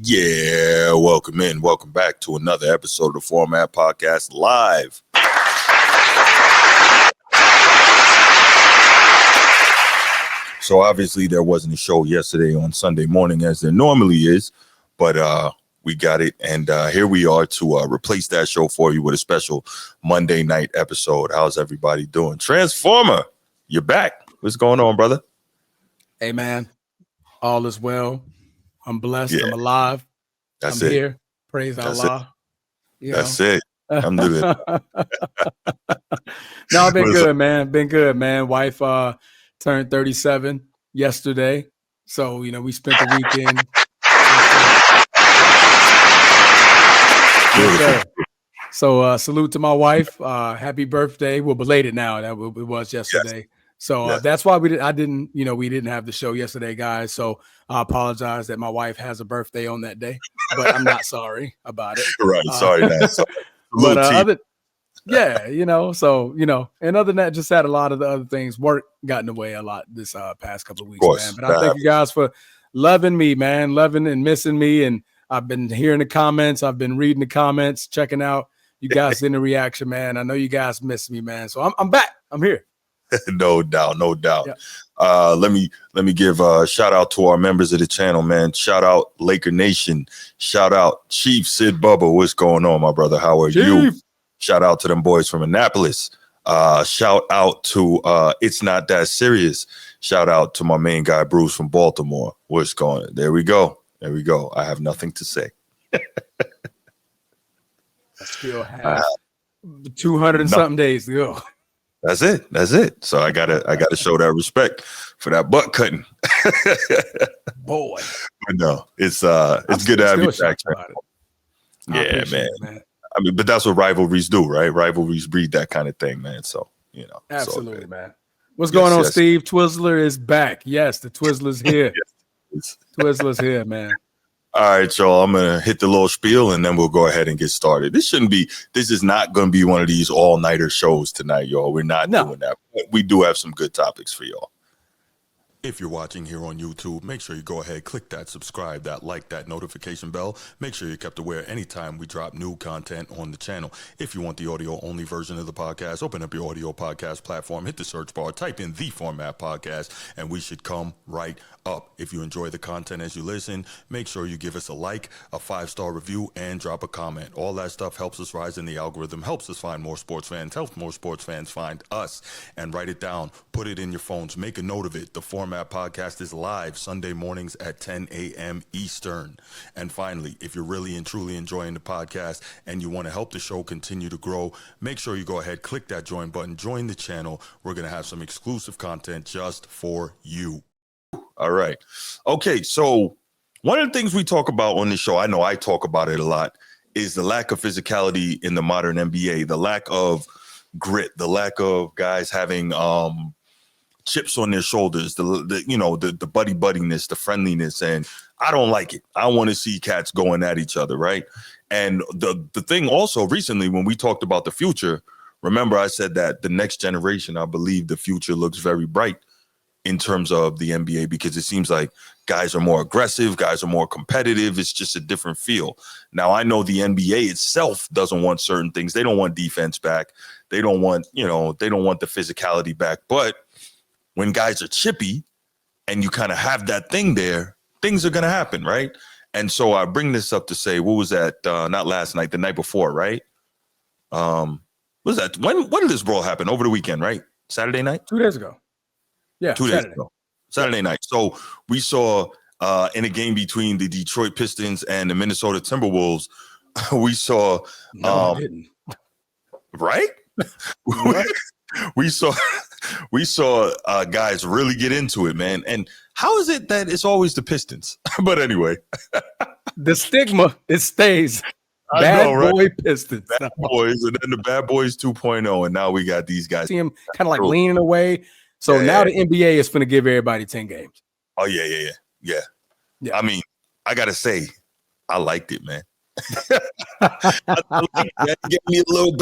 Yeah, welcome in. Welcome back to another episode of the Format Podcast live. So obviously there wasn't a show yesterday on Sunday morning as there normally is, but we got it. And here we are to replace that show for you with a special Monday night episode. How's everybody doing? Transformer, you're back. What's going on, brother? Hey, man, all is well. I'm blessed. Yeah. I'm alive. That's I'm it. here. Praise Allah. That's it. I'm doing it. No, I've been good, man. Been good, man. Wife turned 37 yesterday. So, we spent the weekend. Yes, sir. So salute to my wife. Happy birthday. Well, belated now. It was yesterday. Yes. So that's why we didn't have the show yesterday, guys. So I apologize that my wife has a birthday on that day, but I'm not sorry about it. Right. Sorry, man. But and other than that, just had a lot of the other things. Work got in the way a lot this past couple of weeks, man. But I thank you guys for loving me, man, loving and missing me. And I've been hearing the comments. I've been reading the comments, checking out you guys in the reaction, man. I know you guys miss me, man. So I'm back. I'm here. No doubt. Yeah. Let me give a shout out to our members of the channel, man. Shout out Laker Nation. Shout out Chief Sid Bubba. What's going on, my brother? How are you? Shout out to them boys from Annapolis. Shout out to It's Not That Serious. Shout out to my main guy Bruce from Baltimore. What's going on? There we go. I have nothing to say. I still have 200 and something days to go. That's it. So I gotta show that respect for that butt cutting. Boy. But no, it's good to have you back. Yeah, man. I mean, but that's what rivalries do, right? Rivalries breed that kind of thing, man. So, Absolutely, man. What's going on, Steve? Twizzler is back. Yes, the Twizzler's here. Twizzler's here, man. All right, y'all. I'm gonna hit the little spiel and then we'll go ahead and get started. This is not gonna be one of these all-nighter shows tonight, y'all. We're not doing that. But we do have some good topics for y'all. If you're watching here on YouTube, make sure you go ahead, click that subscribe, that like, that notification bell. Make sure you're kept aware anytime we drop new content on the channel. If you want the audio-only version of the podcast, open up your audio podcast platform, hit the search bar, type in The Format Podcast, and we should come right up. If you enjoy the content as you listen, make sure you give us a like, a 5-star review, and drop a comment. All that stuff helps us rise in the algorithm, helps us find more sports fans, helps more sports fans find us. And write it down, put it in your phones, make a note of it. The Format Podcast is live Sunday mornings at 10 a.m. Eastern. And finally, if you're really and truly enjoying the podcast and you want to help the show continue to grow, make sure you go ahead, click that join button, join the channel. We're going to have some exclusive content just for you. All right. Okay, so one of the things we talk about on this show, I know I talk about it a lot, is the lack of physicality in the modern NBA, the lack of grit, the lack of guys having chips on their shoulders, the buddy-buddiness, the friendliness, and I don't like it. I want to see cats going at each other, right? And the thing also recently when we talked about the future, remember I said that the next generation, I believe the future looks very bright in terms of the NBA because it seems like guys are more aggressive, guys are more competitive. It's just a different feel. Now, I know the NBA itself doesn't want certain things. They don't want defense back. They don't want the physicality back. But when guys are chippy and you kind of have that thing there, things are going to happen, right? And so I bring this up to say, what was that? Not last night, the night before, right? What was that? When did this brawl happen? Over the weekend, right? Saturday night? 2 days ago. Yeah, 2 days ago. Saturday night. So we saw in a game between the Detroit Pistons and the Minnesota Timberwolves, we saw I didn't. Right? we saw guys really get into it, man. And how is it that it's always the Pistons? But anyway, the stigma, it stays. Bad boy Pistons. Bad boys, and then the Bad Boys 2.0, and now we got these guys. See him kind of like leaning away. So now the NBA is going to give everybody 10 games. Oh, yeah. I mean, I got to say, I liked it, man. I like that. Get me a little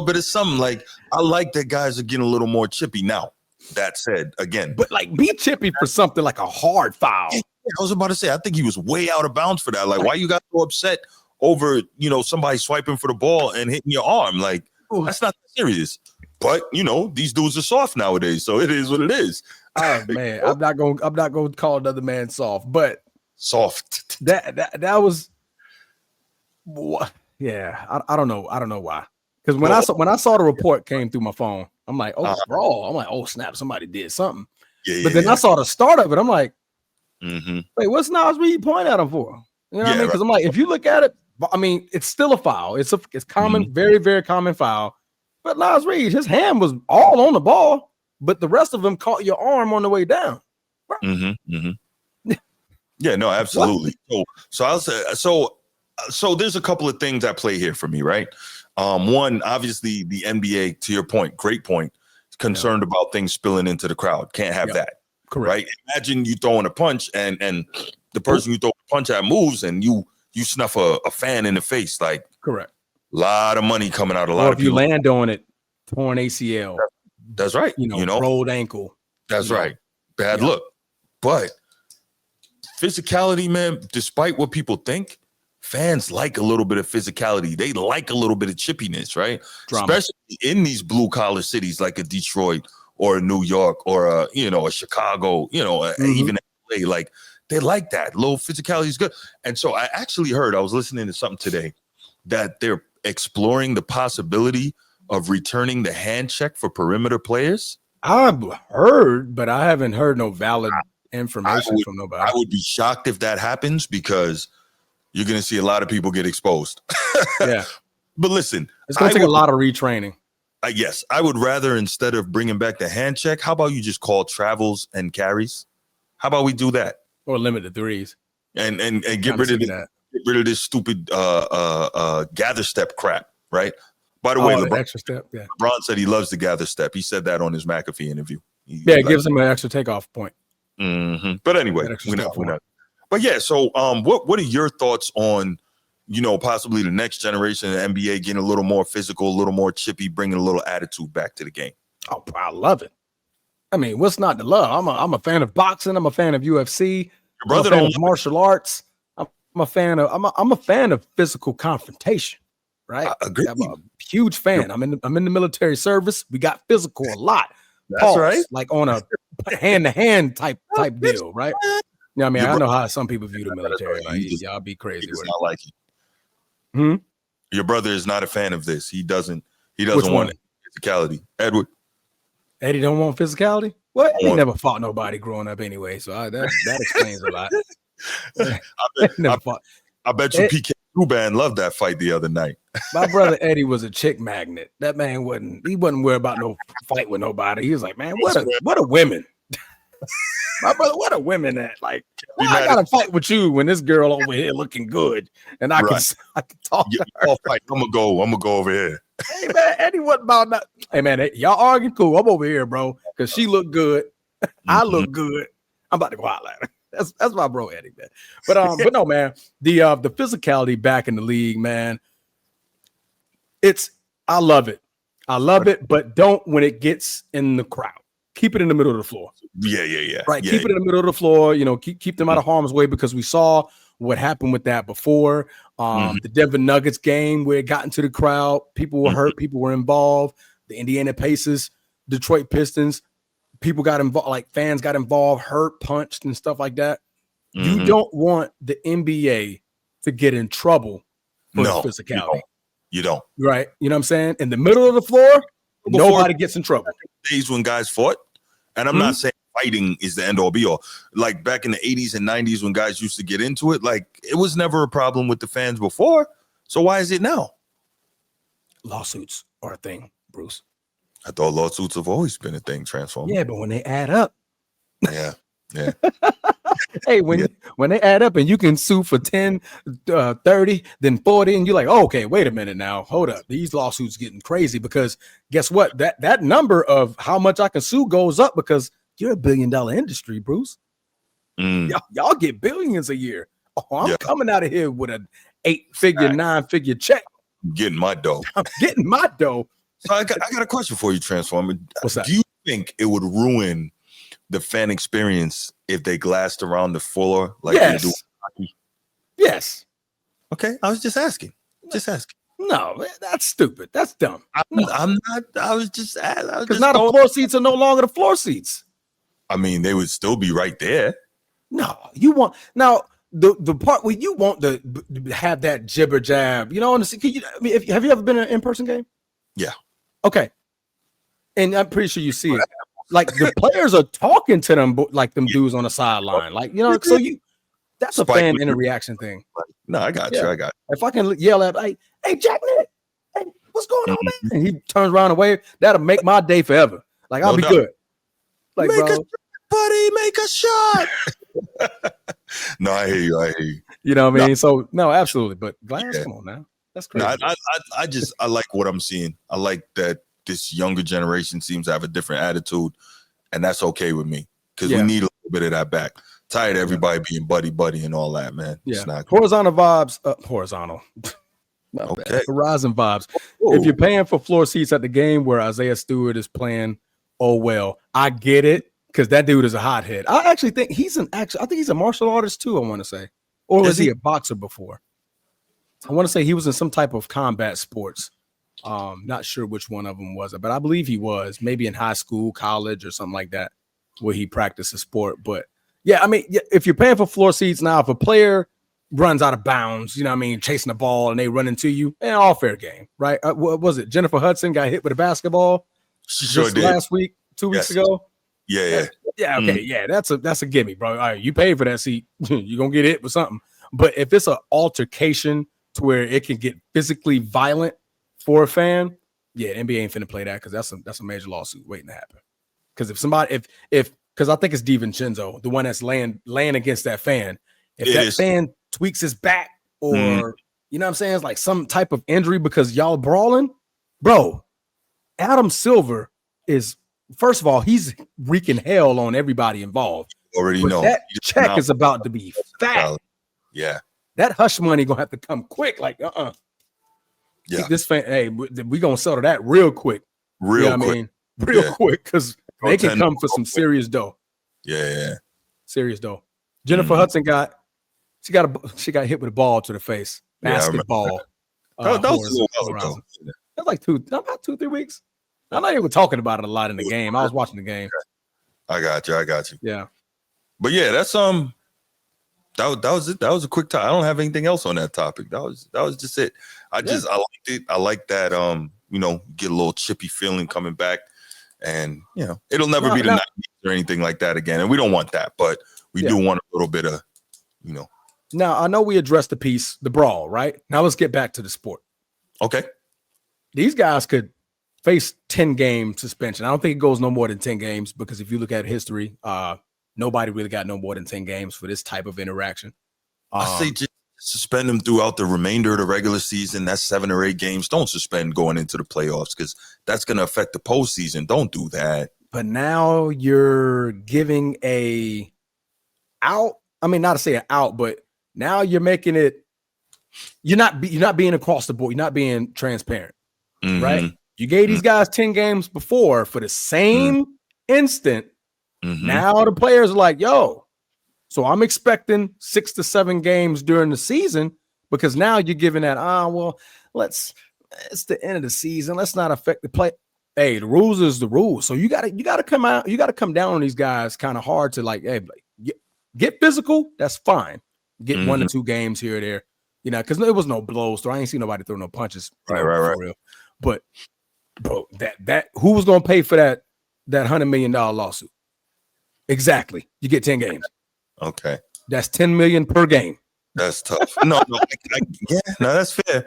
bit of something. Like, I like that guys are getting a little more chippy now. That said, again, but like be chippy for something like a hard foul. I was about to say, I think he was way out of bounds for that. Like, why you got so upset over, somebody swiping for the ball and hitting your arm? Like, that's not serious. But these dudes are soft nowadays, so it is what it is. Oh man, I'm not gonna call another man soft, but soft. That was what? Yeah, I don't know why. Because when I saw the report came through my phone, I'm like, brawl. I'm like, oh snap, somebody did something. But then I saw the start of it. I'm like, wait, what's Nas Reed pointing at him for? You know what I mean? Because I'm like, if you look at it, I mean, it's still a foul. It's common, very, very common foul. But Nas Reed, his hand was all on the ball, but the rest of them caught your arm on the way down. Yeah, no, absolutely. So I'll say so there's a couple of things at play here for me, right? One, obviously, the NBA, to your point, great point, is concerned about things spilling into the crowd. Can't have that. Correct. Right? Imagine you throwing a punch and the person you throw a punch at moves and you snuff a fan in the face. Like, correct. A lot of money coming out. A lot of people. If you land on it, torn ACL. That's right. Rolled ankle. That's right. Bad look. But physicality, man, despite what people think, fans like a little bit of physicality. They like a little bit of chippiness, right? Drama. Especially in these blue collar cities like a Detroit or a New York or a Chicago, even LA. Like, they like that. Little physicality is good. And so I actually heard, I was listening to something today, that they're exploring the possibility of returning the hand check for perimeter players. I've heard, but I haven't heard no valid information from nobody. I would be shocked if that happens because you're going to see a lot of people get exposed. Yeah. But listen, it's going to take a lot of retraining. Yes. I would rather, instead of bringing back the hand check, how about you just call travels and carries? How about we do that? Or limit the threes. And get rid of that. Get rid of this stupid gather step crap, right? By the way, LeBron, extra step. Yeah. LeBron said he loves the gather step. He said that on his McAfee interview. It gives him an extra takeoff point. But anyway, we're not. But yeah, so what are your thoughts on, possibly the next generation of the NBA getting a little more physical, a little more chippy, bringing a little attitude back to the game? Oh, I love it. I mean, what's not to love? I'm a fan of boxing. I'm a fan of UFC. Your brother I'm a fan of martial arts. I'm a fan of physical confrontation, right? I agree. I'm a huge fan. I'm in the military service. We got physical a lot. That's right. Like on a hand-to-hand type deal, right? I mean, I know how some people view the military. Like, y'all be crazy. He does not like it. Your brother is not a fan of this. He doesn't want physicality. Edward. Eddie don't want physicality? Well, he never fought nobody growing up anyway, so that explains a lot. I bet you PK Subban loved that fight the other night. My brother Eddie was a chick magnet. That man wasn't worried about no fight with nobody. He was like, man, what a women. My brother, what a women at? Like, I gotta fight with you when this girl over here looking good, and I can talk to her. Fight. I'm gonna go over here. Hey man, Eddie, what about that? Hey man, y'all arguing? Cool. I'm over here, bro, because she look good. I look good. I'm about to go out later. That's my bro Eddie, man. But no, man, the physicality back in the league, man. I love it. But don't when it gets in the crowd. Keep it in the middle of the floor. Yeah. Right. Keep it in the middle of the floor. Keep them out of harm's way, because we saw what happened with that before. The Denver Nuggets game where it got into the crowd. People were hurt. People were involved. The Indiana Pacers, Detroit Pistons, people got involved, like fans got involved, hurt, punched, and stuff like that. You don't want the NBA to get in trouble for physicality. You don't. Right. You know what I'm saying? In the middle of the floor, nobody gets in trouble. Days when guys fought, and I'm not saying fighting is the end all be all. Like back in the 80s and 90s when guys used to get into it, like it was never a problem with the fans before. So why is it now? Lawsuits are a thing, Bruce. I thought lawsuits have always been a thing, Transformer. Yeah, but when they add up. Yeah. Hey, when they add up and you can sue for 10, 30, then 40, and you're like, oh, okay, wait a minute now. Hold up. These lawsuits getting crazy, because guess what? That number of how much I can sue goes up because you're $1 billion industry, Bruce. Y'all get billions a year. Oh, I'm coming out of here with an 8-figure, 9-figure check. I'm getting my dough. I'm getting my dough. So I got a question for you, Transformer. What's that? Do you think it would ruin the fan experience if they glassed around the floor like they do hockey? Yes. Okay, I was just asking. Just asking. No, that's stupid. That's dumb. I'm not. I was just asking. Because now the floor seats are no longer the floor seats. I mean, they would still be right there. No, you want now the part where you want to have that jibber jab. You know, have you ever been in an in-person game? Yeah. Okay. And I'm pretty sure you see it. Like the players are talking to them, like them dudes on the sideline. Like, you know, so that's a fan interaction thing. No, I got you. I got you. If I can yell at, like, hey, Jack Nick, hey, what's going on, man? And he turns around and waves, that'll make my day forever. Like, I'll be good. Like, make bro, buddy, make a shot. No, I hear you. You know what I mean? So, no, absolutely. But Glass, come on now. That's crazy. No, I like what I'm seeing. I like that this younger generation seems to have a different attitude, and that's okay with me because we need a little bit of that back. Tired of everybody being buddy and all that, man. Yeah, it's not horizontal vibes. Horizontal. Okay, Horizon vibes. Ooh. If you're paying for floor seats at the game where Isaiah Stewart is playing, oh well, I get it because that dude is a hothead. I actually think he's I think he's a martial artist too. I want to say, or was he a boxer before? I want to say he was in some type of combat sports. Not sure which one of them was it, but I believe he was maybe in high school, college, or something like that, where he practiced a sport. But yeah, I mean, if you're paying for floor seats now, if a player runs out of bounds, you know what I mean, chasing the ball and they run into you, all fair game, right? What was it? Jennifer Hudson got hit with a basketball last week, 2 weeks ago. Yeah. Okay, yeah, that's a gimme, bro. All right, you paid for that seat, you're gonna get hit with something. But if it's an altercation to where it can get physically violent for a fan, yeah, NBA ain't finna play that because that's a major lawsuit waiting to happen. Because if somebody, because I think it's DiVincenzo, the one that's laying against that fan. If that fan tweaks his back or, you know what I'm saying, it's like some type of injury because y'all brawling, bro, Adam Silver is, first of all, he's wreaking hell on everybody involved. Already know. That check is about to be fat. Yeah. That hush money going to have to come quick. Like, Yeah. This fan, hey, we going to settle that real quick. Real quick. Real quick because they can come for some serious dough. Yeah. Serious dough. Jennifer Hudson got hit with a ball to the face. Basketball. That was like about 2-3 weeks. I'm not even talking about it a lot in the game. I was watching the game. I got you. Yeah. But yeah, that's that was it. That was a quick time. I don't have anything else on that topic. That was just it. I liked it. I like that get a little chippy feeling coming back. And it'll never be the 90s or anything like that again. And we don't want that, but we do want a little bit of, Now I know we addressed the piece, the brawl, right? Now let's get back to the sport. Okay. These guys could face 10-game suspension. I don't think it goes no more than 10 games because if you look at history, nobody really got no more than 10 games for this type of interaction. I say just suspend them throughout the remainder of the regular season. That's 7 or 8 games. Don't suspend going into the playoffs because that's going to affect the postseason. Don't do that. But now you're giving a out. I mean, not to say an out, but now you're making it. You're not being across the board. You're not being transparent, right? You gave these guys 10 games before for the same instant. Now the players are like, yo, so I'm expecting 6 to 7 games during the season because now you're giving that, it's the end of the season. Let's not affect the play. Hey, the rules is the rules. So you gotta come out, you gotta come down on these guys kind of hard to like, hey, get physical. That's fine. Get 1 to 2 games here or there, because it was no blows. So I ain't seen nobody throw no punches. Right. Real. But bro, that who was gonna pay for that $100 million lawsuit? Exactly. You get 10 games. Okay. That's $10 million per game. That's tough. No, that's fair.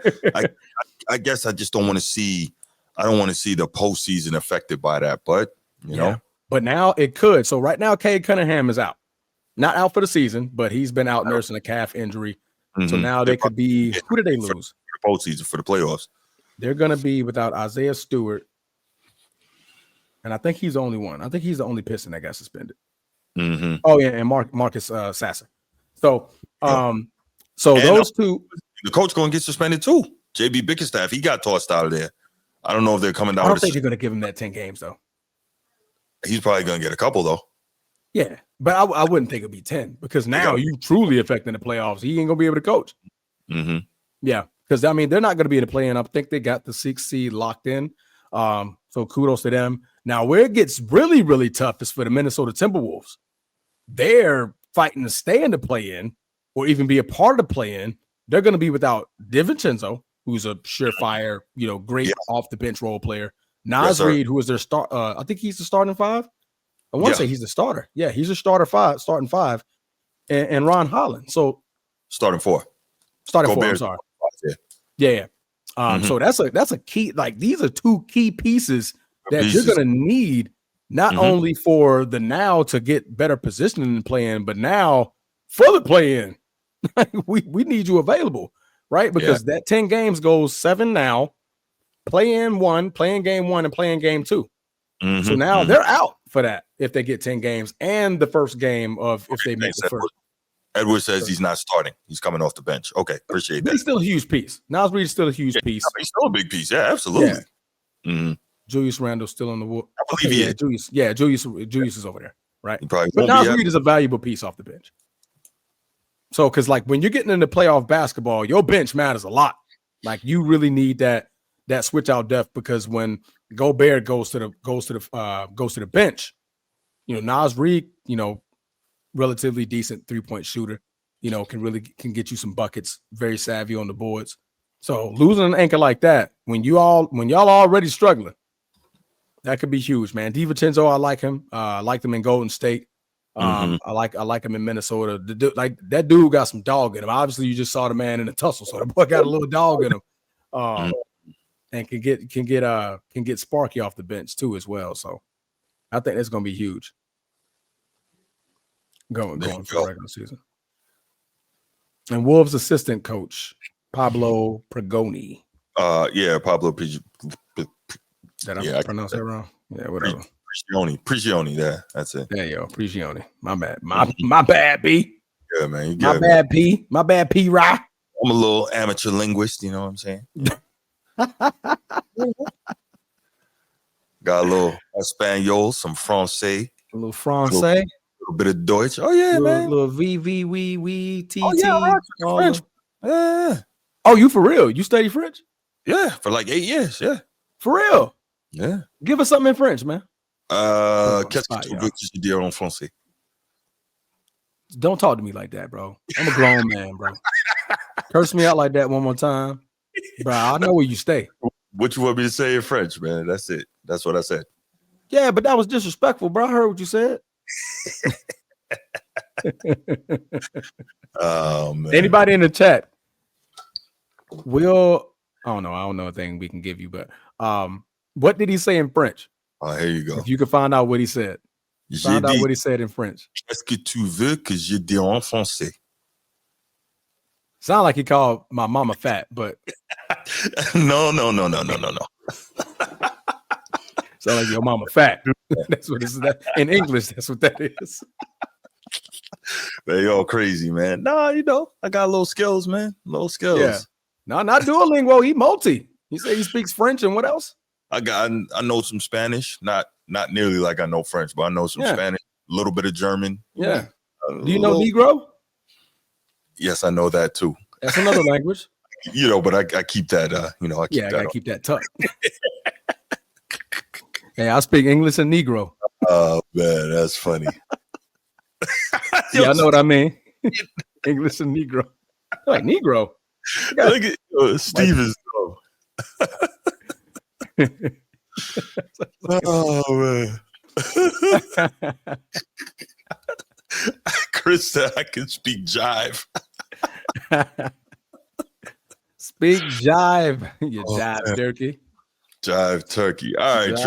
I guess I just don't want to see. I don't want to see the postseason affected by that. But you know. But now it could. So right now, Cade Cunningham is out. Not out for the season, but he's been out nursing a calf injury. So now they could be. Who did they lose? For the postseason, for the playoffs. They're going to be without Isaiah Stewart. And I think he's the only one. I think he's the only Piston that got suspended. Oh, yeah, and Marcus Sasser. So, those two. The coach going to get suspended too. JB Bickerstaff, he got tossed out of there. I don't know if they're coming down. I don't think they're going to give him that 10 games, though. He's probably going to get a couple, though. Yeah, but I wouldn't think it'd be 10 because now you truly affecting the playoffs. He ain't gonna be able to coach. Mm-hmm. Yeah, because I mean they're not gonna be in the play-in. I think they got the 6th seed locked in. So kudos to them. Now where it gets really, really tough is for the Minnesota Timberwolves. They're fighting to stay in the play-in or even be a part of the play-in. They're gonna be without DiVincenzo, who's a surefire, great off the bench role player. Naz Reid, who is their start. I think he's the starting 5. I want to say he's the starter. Yeah, he's a starting 5, and Ron Holland. So starting 4. I'm sorry. Yeah. So that's a key. Like these are 2 key pieces that you're gonna need not only for the now to get better positioning in the play-in, but now for the play-in. we need you available, right? Because that 10 games goes 7 now, play-in 1, play-in game 1, and play-in game 2. So now they're out for that if they get 10 games and the first game of if they make the first. Edward says he's not starting. He's coming off the bench. Okay, appreciate that. He's still a huge piece. Naz Reid is still a huge piece. He's still a big piece. Yeah, absolutely. Yeah. Julius Randle's still on the wall. I believe he is. Julius is over there, right? But Naz Reid is a valuable piece off the bench. So, because like when you're getting into playoff basketball, your bench matters a lot. Like you really need that switch out depth because when Gobert goes to the bench, Naz Reid, relatively decent 3-point shooter, can get you some buckets, very savvy on the boards. So losing an anchor like that, when y'all already struggling, that could be huge, man. DiVincenzo, I like him. I liked him in Golden State. I like him in Minnesota. That dude got some dog in him. Obviously, you just saw the man in a tussle, so the boy got a little dog in him. And can get Sparky off the bench too as well. So I think that's gonna be huge. Going for the regular season. And Wolves assistant coach Pablo Pregoni. Pablo Did I pronounce that wrong? Yeah, whatever. Prigioni, yeah, that's it. There you go, Prigioni. My bad. My bad, B. Yeah, man. My bad, P. My bad, P. Rye. I'm a little amateur linguist, you know what I'm saying? Yeah. Got a little Espanol, some Francais. A little Francais. A little bit of Deutsch. Oh, yeah, man. Little V, T, oh, yeah, French. Yeah. Oh, you for real? You study French? Yeah, for like 8 years, yeah. For real? Yeah. Give us something in French, man. Qu'est-ce que tu veux que je dise en français? Don't talk to me like that, bro. I'm a grown man, bro. Curse me out like that one more time. Bro, I know where you stay. What you want me to say in French, man? That's it. That's what I said. Yeah, but that was disrespectful, bro. I heard what you said. Oh, man. Anybody in the chat? I don't know a thing we can give you, but what did he say in French? Oh, here you go. If you could find out what he said. Find out what he said in French. Qu'est-ce que tu veux que je dise en français? Sound like he called my mama fat, but No. Sound like your mama fat. That's what this is. In English, that's what that is. Man, y'all crazy, man. Nah, I got little skills, man. Little skills. Yeah. No, not Duolingo. He multi. He said he speaks French and what else? I know some Spanish. Not nearly like I know French, but I know some Spanish. A little bit of German. Yeah. Do you know Negro? Yes, I know that too. That's another language. But I keep that. I keep that tucked. Hey, I speak English and Negro. Oh man, that's funny. Yeah, I know what I mean. English and Negro. Like Negro. Look at Steve is oh man. Chris said I can speak jive. Speak jive. You jive turkey. Jive turkey. All right, y'all.